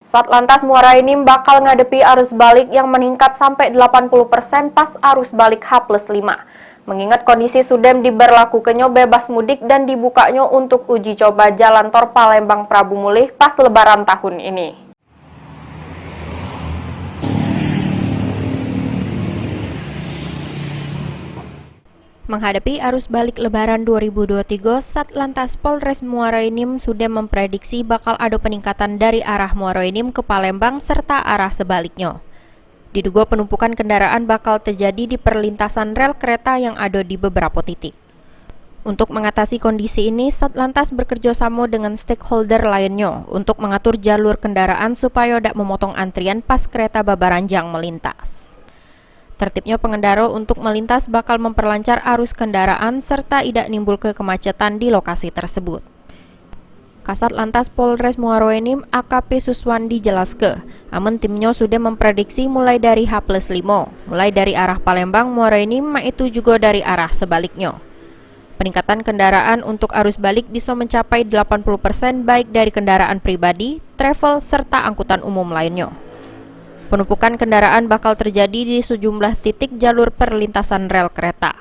Satlantas Muara Enim bakal ngadepi arus balik yang meningkat sampai 80% pas arus balik H+5. Mengingat kondisi Sudem diberlakukannya bebas mudik dan dibukanya untuk uji coba jalan tol Palembang Prabu Mulih pas Lebaran tahun ini. Menghadapi arus balik Lebaran 2023, Satlantas Polres Muara Enim sudah memprediksi bakal ada peningkatan dari arah Muara Enim ke Palembang serta arah sebaliknya. Diduga penumpukan kendaraan bakal terjadi di perlintasan rel kereta yang ada di beberapa titik. Untuk mengatasi kondisi ini, Satlantas bekerjasama dengan stakeholder lainnya untuk mengatur jalur kendaraan supaya tidak memotong antrian pas kereta Babaranjang melintas. Tertibnya pengendara untuk melintas bakal memperlancar arus kendaraan serta tidak nimbul kemacetan di lokasi tersebut. Kasat Lantas Polres Muara Enim AKP Suswandi jelaskan, amun timnya sudah memprediksi mulai dari H+5, mulai dari arah Palembang Muara Enim, itu juga dari arah sebaliknya. Peningkatan kendaraan untuk arus balik bisa mencapai 80% baik dari kendaraan pribadi, travel, serta angkutan umum lainnya. Penumpukan kendaraan bakal terjadi di sejumlah titik jalur perlintasan rel kereta.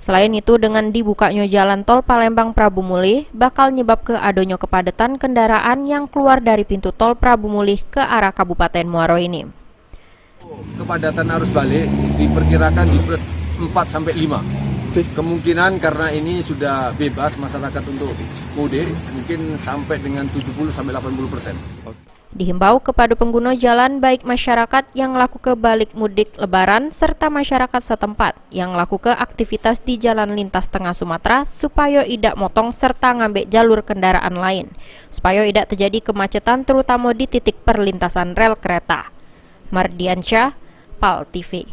Selain itu, dengan dibukanya jalan tol Palembang Prabu Mulih, bakal nyebab ke adanya kepadatan kendaraan yang keluar dari pintu tol Prabu Mulih ke arah Kabupaten Muara Enim. Kepadatan arus balik diperkirakan di plus 4-5. Kemungkinan karena ini sudah bebas masyarakat untuk mudik, mungkin sampai dengan 70-80%. Dihimbau kepada pengguna jalan baik masyarakat yang laku ke balik mudik Lebaran serta masyarakat setempat yang laku ke aktivitas di jalan lintas tengah Sumatera supaya tidak motong serta ngambil jalur kendaraan lain supaya tidak terjadi kemacetan terutama di titik perlintasan rel kereta. Mardiansyah, PAL TV.